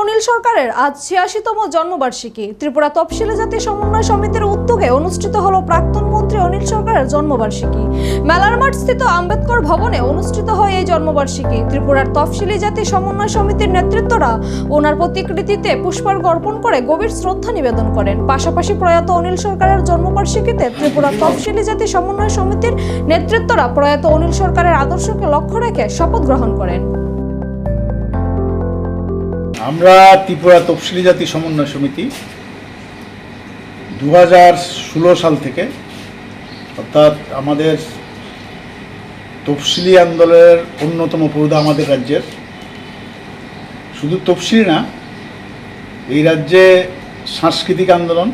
অনিল সরকারের আজ ৮৬তম জন্মবার্ষিকী। ত্রিপুরা তফসিলি জাতি সমন্বয় সমিতির উদ্যোগে অনুষ্ঠিত হলো প্রাক্তন মন্ত্রী অনিল সরকারের জন্মবার্ষিকী। মেলার মাঠ স্থিত আম্বেদকর ভবনে অনুষ্ঠিত হয় এই জন্মবার্ষিকী। ত্রিপুরার তফসিলি জাতি সমন্বয় সমিতির নেতৃত্বরা ওনার প্রতিকৃতিতে পুষ্পার্ঘ্য অর্পণ করে গভীর শ্রদ্ধা নিবেদন করেন। পাশাপাশি প্রয়াত অনিল সরকারের জন্মবার্ষিকীতে ত্রিপুরা তফসিলি জাতি সমন্বয় সমিতির নেতৃত্বরা প্রয়াত অনিল সরকারের আদর্শকে লক্ষ্য রেখে শপথ গ্রহণ করেন। আমরা ত্রিপুরা তফসিলি জাতি সমন্বয় সমিতি 2016 সাল থেকে, অর্থাৎ আমাদের তফসিলি আন্দোলনের অন্যতম পুরোধা আমাদের রাজ্যের, শুধু তফসিলি না, এই রাজ্যে সাংস্কৃতিক আন্দোলন,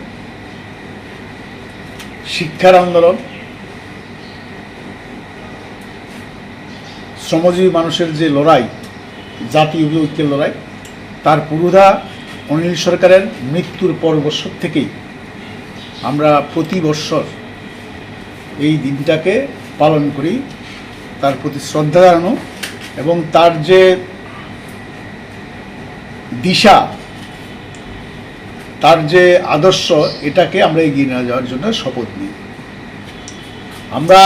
শিক্ষার আন্দোলন, শ্রমজীবী মানুষের যে লড়াই, জাতীয় ঐক্যের লড়াই, তার পুরোধা অনিল সরকারের মৃত্যুর পর বছর থেকেই আমরা প্রতি বৎসর এই দিনটাকে পালন করি, তার প্রতি শ্রদ্ধা জানানো এবং তার যে দিশা, তার যে আদর্শ, এটাকে আমরা এগিয়ে নিয়ে যাওয়ার জন্য শপথ নিই। আমরা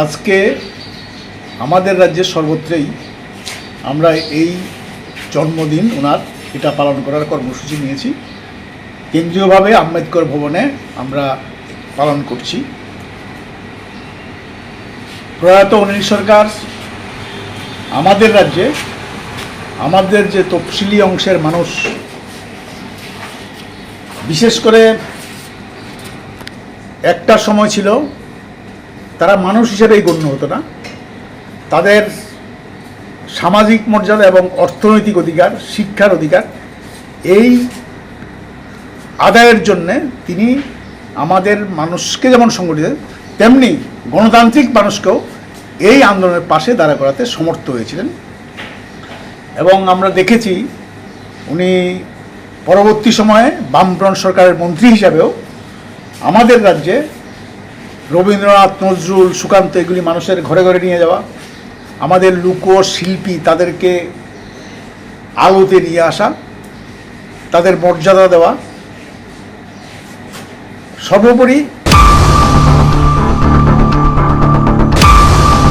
আজকে আমাদের রাজ্যের সর্বত্রই আমরা এই জন্মদিন ওনার এটা পালন করার কর্মসূচি নিয়েছি। কেন্দ্রীয়ভাবে আম্বেদকর ভবনে আমরা পালন করছি। প্রয়াত অনিল সরকার আমাদের রাজ্যে, আমাদের যে তফসিলি অংশের মানুষ, বিশেষ করে একটা সময় ছিল তারা মানুষ হিসেবেই গণ্য হতো না, তাদের সামাজিক মর্যাদা এবং অর্থনৈতিক অধিকার, শিক্ষার অধিকার, এই আদায়ের জন্যে তিনি আমাদের মানুষকে যেমন সংগঠিত, তেমনি গণতান্ত্রিক মানুষকেও এই আন্দোলনের পাশে দাঁড়া করাতে সমর্থ হয়েছিলেন। এবং আমরা দেখেছি উনি পরবর্তী সময়ে বামফ্রন্ট সরকারের মন্ত্রী হিসাবেও আমাদের রাজ্যে রবীন্দ্রনাথ, নজরুল, সুকান্ত, এগুলি মানুষের ঘরে ঘরে নিয়ে যাওয়া, আমাদের লোকশিল্পী তাদেরকে আলোতে নিয়ে আসা, তাদের মর্যাদা দেওয়া, সর্বোপরি